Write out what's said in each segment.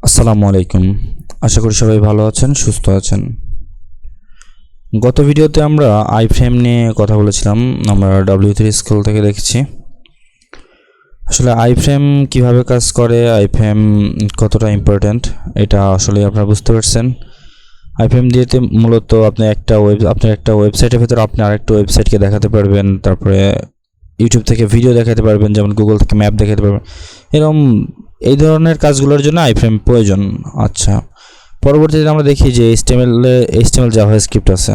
আসসালামু আলাইকুম। আশা করি সবাই ভালো আছেন, সুস্থ আছেন। গত ভিডিওতে আমরা আইফ্রেম নিয়ে কথা বলেছিলাম। আমরা W3 স্কুল থেকে দেখেছি আসলে আইফ্রেম কিভাবে কাজ করে, আইফ্রেম কতটা ইম্পর্ট্যান্ট এটা আসলে আপনারা বুঝতে পারছেন। আইফ্রেম দিয়েতে মূলত আপনার একটা ওয়েবসাইটের ভিতরে আপনি আরেকটা ওয়েবসাইটকে দেখাতে পারবেন, তারপরে ইউটিউব থেকে ভিডিও দেখাতে পারবেন, যেমন গুগল থেকে ম্যাপ দেখাতে পারবেন। এরকম এই ধরনের কাজগুলোর জন্য আইফ্রেম প্রয়োজন। আচ্ছা, পরবর্তীতে আমরা দেখি যে HTML জাভাস্ক্রিপ্ট আছে।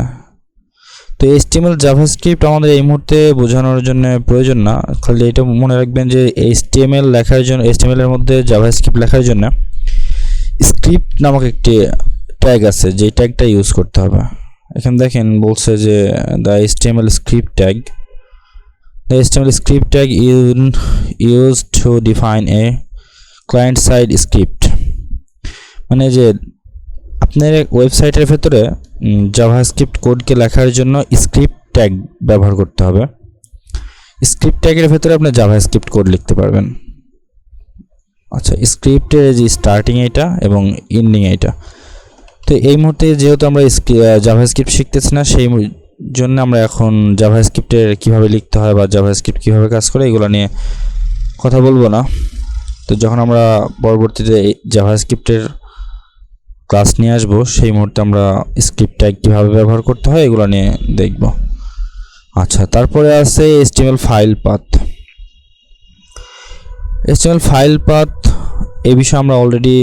তো HTML জাভাস্ক্রিপ্ট আমাদের এই মুহূর্তে বোঝানোর জন্য প্রয়োজন না, খালি এটা মনে রাখবেন যে HTML লেখার জন্য, HTML এর মধ্যে জাভাস্ক্রিপ্ট লেখার জন্য স্ক্রিপ্ট নামক একটি ট্যাগ আছে, যে ট্যাগটা ইউজ করতে হবে। এখানে দেখেন বলছে যে the HTML script tag. The HTML script tag is used to define a client side script. মানে যে আপনার ওয়েবসাইটের ভেতরে জাভাস্ক্রিপ্ট কোডকে লেখার জন্য স্ক্রিপ্ট ট্যাগ ব্যবহার করতে হবে। স্ক্রিপ্ট ট্যাগের ভেতরে আপনি জাভাস্ক্রিপ্ট কোড লিখতে পারবেন। আচ্ছা, স্ক্রিপ্টের যে স্টার্টিং এটা এবং এন্ডিং এটা। তো এই মুহূর্তে যেহেতু আমরা জাভাস্ক্রিপ্ট শিখতেছি না, সেই জন্য আমরা এখন জাভাস্ক্রিপ্টের কিভাবে লিখতে হয় বা জাভাস্ক্রিপ্ট কিভাবে কাজ করে এগুলো নিয়ে কথা বলবো না। তো যখন আমরা পরবর্তীতে জাভাস্ক্রিপ্টের ক্লাস নিয়ে আসবো, সেই মুহূর্তে আমরা স্ক্রিপ্ট ট্যাগ কীভাবে ব্যবহার করতে হয় এগুলো নিয়ে দেখব। আচ্ছা, তারপরে আছে HTML file path. HTML file path এই বিষয়ে আমরা অলরেডি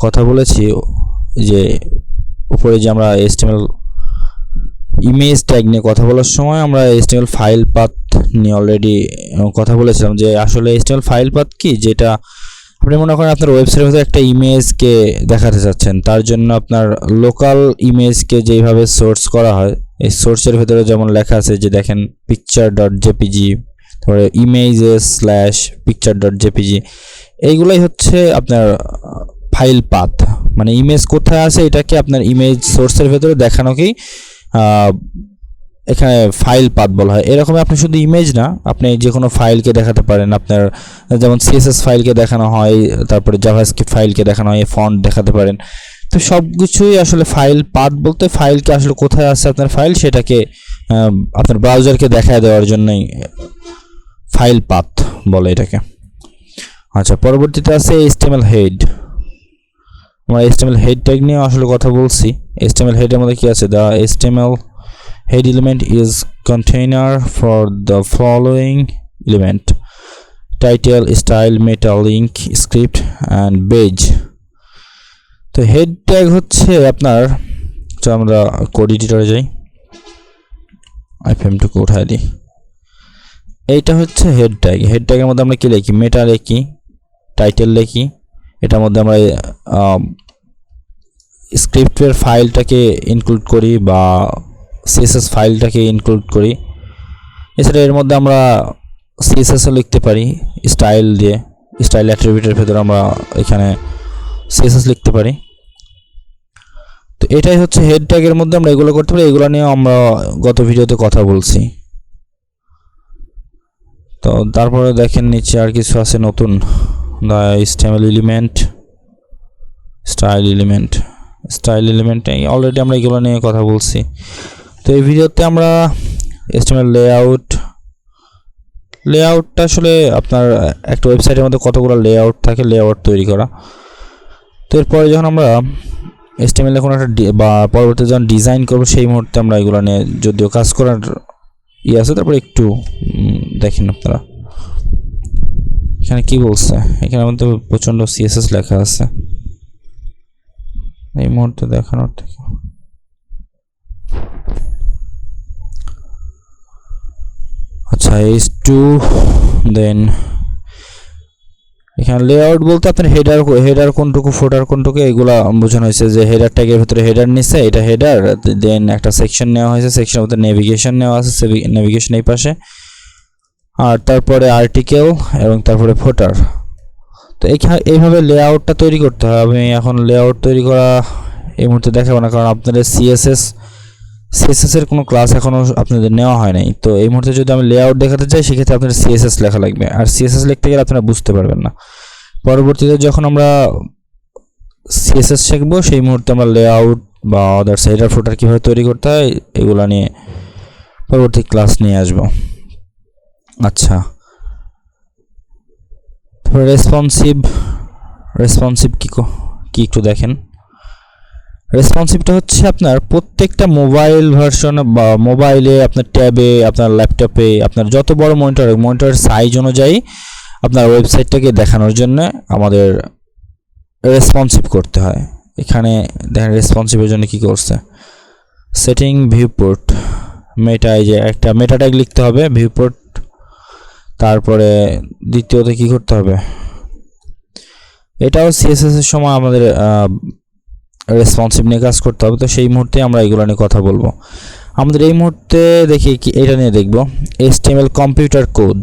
কথা বলেছি, যে উপরে যে আমরা HTML ইমেজ ট্যাগ নিয়ে কথা বলার সময় আমরা HTML ফাইল পাথ নিয়ে অলরেডি কথা বলেছিলাম, যে আসলে HTML ফাইল পাথ কি, যেটা আপনি মনে করেন আপনার ওয়েবসাইটের ভিতরে একটা ইমেজকে দেখাতে চাচ্ছেন, তার জন্য আপনার লোকাল ইমেজকে যেভাবে সোর্স করা হয়, এই সোর্সের ভিতরে যেমন লেখা আছে যে দেখেন picture.jpg, তারপরে images/picture.jpg, এইগুলাই হচ্ছে আপনার ফাইল পাথ। মানে ইমেজ কোথায় আছে এটাকে আপনার ইমেজ সোর্সের ভিতরে দেখানোকেই এখানে ফাইল পাথ বলা হয়। এরকম আপনি শুধু ইমেজ না, আপনি যে কোনো ফাইলকে দেখাতে পারেন। আপনার যেমন CSS ফাইলকে দেখানো হয়, তারপরে জাভাস্ক্রিপ্ট ফাইলকে দেখানো হয়, ফন্ট দেখাতে পারেন। তো সব কিছুই আসলে ফাইল পাথ বলতে ফাইলকে আসলে কোথায় আছে আপনার ফাইল, সেটাকে আপনার ব্রাউজারকে দেখায় দেওয়ার জন্যই ফাইল পাথ বলে এটাকে। আচ্ছা, পরবর্তীতে আছে HTML হেড। আমরা HTML হেড ট্যাগ নিয়ে আসলে কথা বলছি। HTML হেডের মধ্যে কি আছে? The HTML head element is container for the following element: title, style, meta, link, script and page. তো হেড ট্যাগ হচ্ছে আপনার, তো আমরা কোড এডিটরে যাই, আইফ্রেমটুকু উঠাই দিই। এইটা হচ্ছে হেড ট্যাগ। হেড ট্যাগের মধ্যে আমরা কি লিখি? মেটা লিখি, টাইটেল লিখি, এটার মধ্যে আমরা স্ক্রিপ্টের ফাইলটাকে ইনক্লুড করি বা CSS ফাইলটাকে ইনক্লুড করি। এছাড়া এর মধ্যে আমরা CSSও লিখতে পারি স্টাইল দিয়ে, স্টাইল অ্যাট্রিবিউটের ভেতরে আমরা এখানে CSS লিখতে পারি। তো এটাই হচ্ছে হেড ট্যাগের মধ্যে আমরা এগুলো করতে পারি। এগুলো নিয়ে আমরা গত ভিডিওতে কথা বলছি। তো তারপরে দেখেন নিচে আর কিছু আছে নতুন, the HTML element, style element already আমরা এগুলো নিয়ে কথা বলছি। তো এই ভিডিওতে আমরা HTML লেআউটটা আসলে আপনার একটা ওয়েবসাইটের মধ্যে কতগুলো লেআউট থাকে, লেআউট তৈরি করা। তো এরপরে যখন আমরা HTML এ কোনো একটা বা পরবর্তীতে যখন ডিজাইন করবো, সেই মুহূর্তে আমরা এগুলো নিয়ে যদিও কাজ করার আছে। তারপরে একটু দেখেন আপনারা এখানে কি বলছে। এখানে আমাদের প্রচণ্ড CSS লেখা আছে, এই মুহূর্তে দেখানোর থেকে। আচ্ছা, H2 দেন এখানে লেআউট বলতে আপনার হেডার কোনটুকু, ফুটার কোনটুকু, এগুলো বোঝানো হয়েছে। যে হেডার ট্যাগের ভিতরে হেডার নিচ্ছে, এটা হেডার, দেন একটা সেকশন নেওয়া হয়েছে, সেকশনের মধ্যে নেভিগেশন নেওয়া আছে, নেভিগেশন এই পাশে, আর তারপরে আর্টিকেল এবং তারপরে ফুটার। তো এইভাবে লেআউটটা তৈরি করতে হয়। আমি এখন লেআউট তৈরি করা এই মুহূর্তে দেখাবো না, কারণ আপনাদের CSS এর কোনো ক্লাস এখনও আপনাদের নেওয়া হয় নাই। তো এই মুহূর্তে যদি আমি লেআউট দেখাতে চাই, সেক্ষেত্রে আপনাদের CSS লেখা লাগবে, আর CSS লিখতে গেলে আপনারা বুঝতে পারবেন না। পরবর্তীতে যখন আমরা সিএসএস শিখবো সেই মুহূর্তে আমরা লেআউট বা আদার্স হেডার ফুটার কীভাবে তৈরি করতে হয় এগুলো নিয়ে পরবর্তী ক্লাস নিয়ে আসবো। আচ্ছা, রেসপন্সিভ কি একটু দেখেন। রেসপন্সিভটা হচ্ছে আপনার প্রত্যেকটা মোবাইল ভার্সন বা মোবাইলে, আপনার ট্যাবে, আপনার ল্যাপটপে, আপনার যত বড় মনিটরের সাইজ অনুযায়ী আপনার ওয়েবসাইটটাকে দেখানোর জন্য আমাদের রেসপন্সিভ করতে হয়। এখানে দেখেন রেসপন্সিভের জন্য কি করছে, সেটিং ভিউপোর্ট মেটা, এই যে একটা মেটা ট্যাগ লিখতে হবে ভিউপোর্ট। তারপরে দ্বিতীয়ত কি করতে হবে, এটাও সিএসএস এর সময় আমাদের রেসপন্সিভ নিয়ে কাজ করতে হবে। তো সেই মুহূর্তে আমরা এগুলো নিয়ে কথা বলবো। আমাদের এই মুহূর্তে দেখি কি এটা নিয়ে দেখব, HTML কম্পিউটার কোড।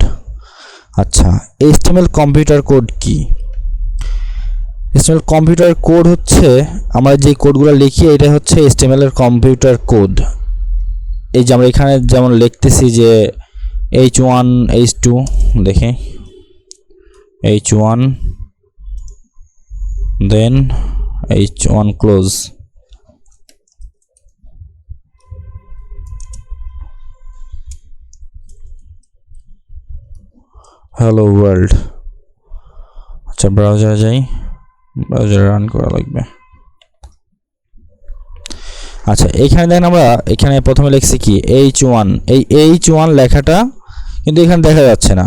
আচ্ছা, HTML কম্পিউটার কোড কি? HTML কম্পিউটার কোড হচ্ছে আমরা যে কোডগুলো লিখি, এটা হচ্ছে HTML এর কম্পিউটার কোড। এই যে আমরা এখানে যেমন লিখতেছি যে h1 h2, দেখে h1 দেন h1 ক্লোজ, হ্যালো ওয়ার্ল্ড। আচ্ছা, ব্রাউজারে যাই, ব্রাউজারে রান করা লাগবে। আচ্ছা, এইখানে দেখেন আমরা এখানে প্রথমে লিখছি কি h1, এই h1 লেখাটা কিন্তু এখানে দেখা যাচ্ছে না।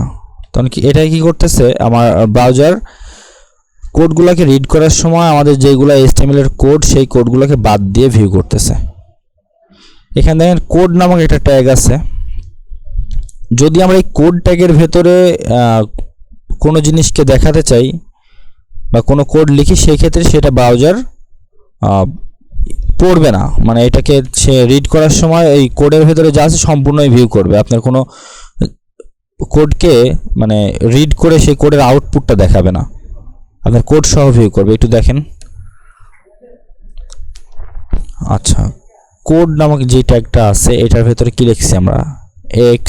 তখন কি এটাই কি করতেছে, আমার ব্রাউজার কোডগুলোকে রিড করার সময় আমাদের যেগুলো HTML এর কোড সেই কোডগুলোকে বাদ দিয়ে ভিউ করতেছে। এখানে দেখেন কোড নামক একটা ট্যাগ আছে। যদি আমরা এই কোড ট্যাগের ভেতরে কোনো জিনিসকে দেখাতে চাই বা কোনো কোড লিখি, সেই ক্ষেত্রে সেটা ব্রাউজার পড়বে না, মানে এটাকে সে রিড করার সময় এই কোডের ভেতরে যা আছে সম্পূর্ণই ভিউ করবে। আপনার কোনো কোডকে মানে রিড করে সেই কোডের আউটপুটটা দেখাবে না, আপনার কোড সহ ভিউ করবে। একটু দেখেন। আচ্ছা, কোড নামক যে ট্যাগটা আছে এটার ভেতরে কি লিখছি আমরা, x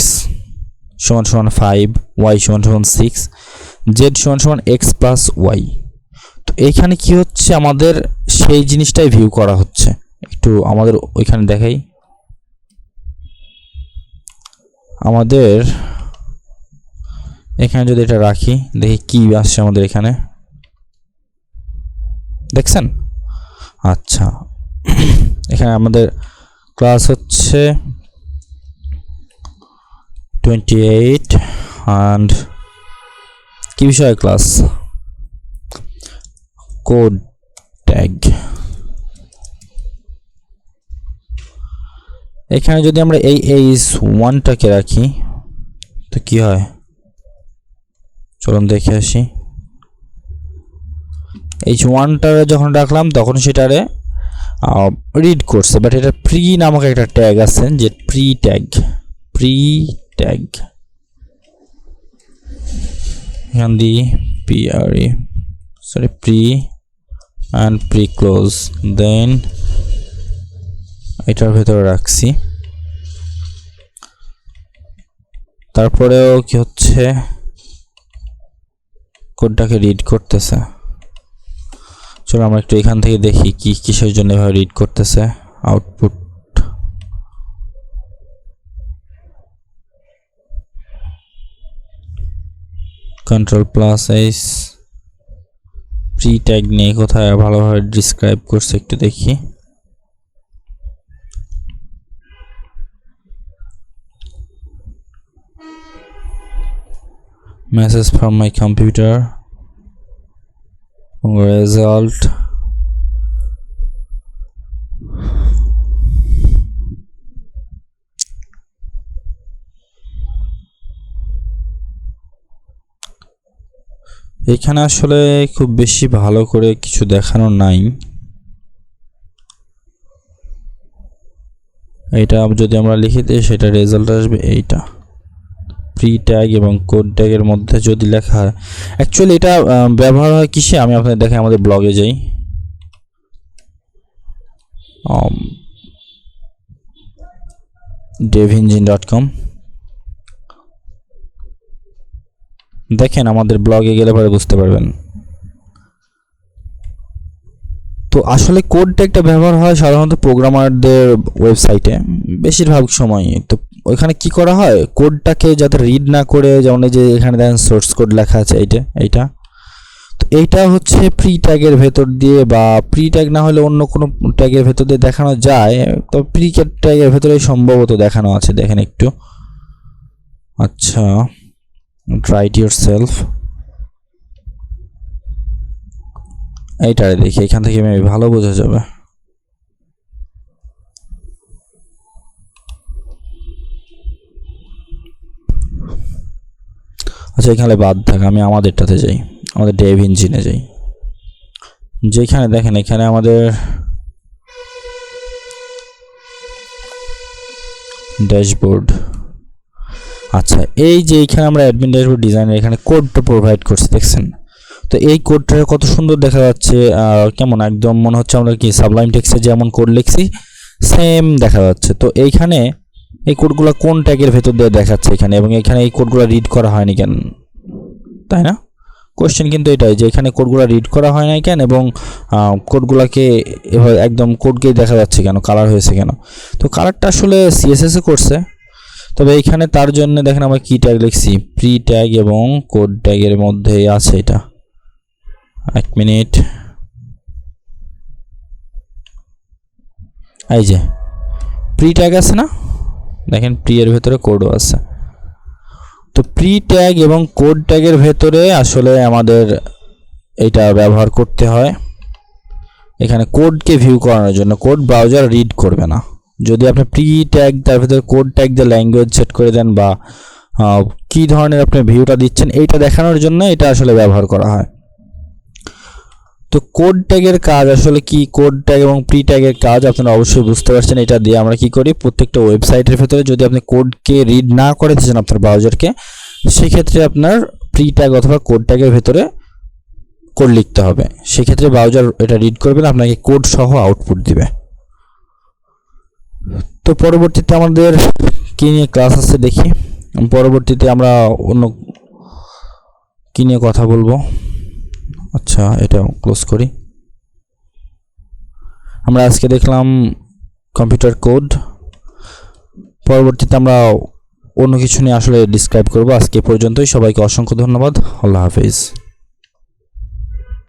= 5, y = 6, z = x + y। তো এইখানে কি হচ্ছে, আমাদের সেই জিনিসটাই ভিউ করা হচ্ছে। একটু আমাদের ওইখানে দেখাই, আমাদের এখানে যদি এটা রাখি, দেখি কি আসছে আমাদের এখানে, দেখছেন? আচ্ছা, এখানে আমাদের ক্লাস হচ্ছে 28 and কি বিষয় ক্লাস, কোড ট্যাগ। এখানে যদি আমরা এই h1টাকে রাখি তো কি হয়, চলুন দেখে আসি। h1টা যখন রাখলাম তখন সেটারে রিড করছে, বাট এটা প্রি নামক একটা ট্যাগ আছে, যে প্রি ট্যাগ এখান দিয়ে প্রি অ্যান্ড প্রি ক্লোজ, দেন এটার ভেতরে রাখছি। তারপরেও কি হচ্ছে, কোডটাকে রিড করতেছে। চলো আমরা একটু এখান থেকে দেখি কি কিসের জন্য এভাবে রিড করতেছে আউটপুট। Ctrl+H প্রি ট্যাগ নিয়ে কোথায় ভালোভাবে ডিসক্রাইব করছে একটু দেখি। Message from my computer, result, এখানে আসলে খুব বেশি ভালো করে কিছু দেখানো নাই। এটা যদি আমরা লিখি দিই সেটা রেজাল্ট আসবে এইটা, প্রি ট্যাগ এবং কোড ট্যাগের মধ্যে যদি লেখা হয়। অ্যাকচুয়ালি এটা ব্যবহার হয় কিসে, আমি আপনাদের দেখাই। আমাদের ব্লগে যাই, devengine.com, দেখেন আমাদের ব্লগে গেলে পরে বুঝতে পারবেন। তো আসলে কোড ট্যাগটা ব্যবহার হয় সাধারণত প্রোগ্রামারদের ওয়েবসাইটে বেশিরভাগ সময়। তো ওইখানে কি করা হয়, কোডটাকে যাতে রিড না করে, যেমন এই যে এখানে দেখেন সোর্স কোড লেখা আছে এইটা, তো এইটা হচ্ছে প্রি ট্যাগের ভেতর দিয়ে বা প্রি ট্যাগ না হলে অন্য কোনো ট্যাগের ভেতর দিয়ে দেখানো যায়, তো প্রি ট্যাগের ভেতরে সম্ভবত দেখানো আছে, দেখেন একটু। আচ্ছা, ট্রাই ইট ইয়োরসেলফ, এইটারে দেখি, এখান থেকে মেবি ভালো বোঝা যাবে। আচ্ছা, এখানে বাদ থাক, আমি আমাদেরটাতে যাই, আমাদের ডেভ ইঞ্জিনে যাই, যেখানে দেখেন এখানে আমাদের ড্যাশবোর্ড। আচ্ছা, এই যে এখানে আমরা অ্যাডমিন ড্যাশবোর্ড ডিজাইনের এখানে কোডটা প্রোভাইড করছি, দেখছেন? তো এই কোডটা কত সুন্দর দেখা যাচ্ছে, কেমন একদম মনে হচ্ছে আমরা কি সাবলাইম টেক্সটে যেমন কোড লিখছি সেম দেখা যাচ্ছে। তো এইখানে এই কোডগুলো কোন ট্যাগের ভেতর দিয়ে দেখাচ্ছে এখানে, এবং এখানে এই কোডগুলো রিড করা হয়নি কেন, তাই না? কোশ্চেন কিন্তু এটাই যে এখানে কোডগুলো রিড করা হয় নাই কেন, এবং কোডগুলোকে এভাবে একদম কোডকেই দেখা যাচ্ছে কেন, কালার হয়েছে কেন? তো কালারটা আসলে সিএসএস এ করছে। তবে এইখানে তার জন্য দেখেন আমরা কি ট্যাগ লিখছি, প্রি ট্যাগ এবং কোড ট্যাগের মধ্যে আছে এটা। এক মিনিট, এই যে প্রি ট্যাগ আছে না, দেখেন প্রি এর ভেতরে কোডও আছে। তো প্রি ট্যাগ এবং কোড ট্যাগের ভেতরে আসলে আমাদের এটা ব্যবহার করতে হয় এখানে কোডকে ভিউ করানোর জন্য। কোড ব্রাউজার রিড করবে না যদি আপনি প্রি ট্যাগ তার ভেতরে কোড ট্যাগ দিয়ে ল্যাঙ্গুয়েজ সেট করে দেন, বা কি ধরনের আপনি ভিউটা দিচ্ছেন এইটা দেখানোর জন্য এটা আসলে ব্যবহার করা হয়। তো কোড ট্যাগের কাজ আসলে কি, কোড ট্যাগ এবং প্রি ট্যাগের কাজ আপনারা অবশ্যই বুঝতে পারছেন। এটা দিয়ে আমরা কি করি, প্রত্যেকটা ওয়েবসাইটের ভেতরে যদি আপনি কোডকে রিড না করে দিচ্ছেন আপনার ব্রাউজারকে, সেক্ষেত্রে আপনার প্রি ট্যাগ অথবা কোড ট্যাগের ভেতরে কোড লিখতে হবে। সেক্ষেত্রে ব্রাউজার এটা রিড করবে না, আপনাকে কোড সহ আউটপুট দিবে। তো পরবর্তীতে আমাদের কি নিয়ে ক্লাস আছে দেখি, পরবর্তীতে আমরা অন্য কি নিয়ে কথা বলবো। আচ্ছা, এটা ক্লোজ করি। আমরা আজকে দেখলাম কম্পিউটার কোড, পরবর্তীতে আমরা অন্য কিছু নিয়ে আসলে ডিসক্রাইব করব। আজকে পর্যন্তই, সবাইকে অসংখ্য ধন্যবাদ, আল্লাহ হাফেজ।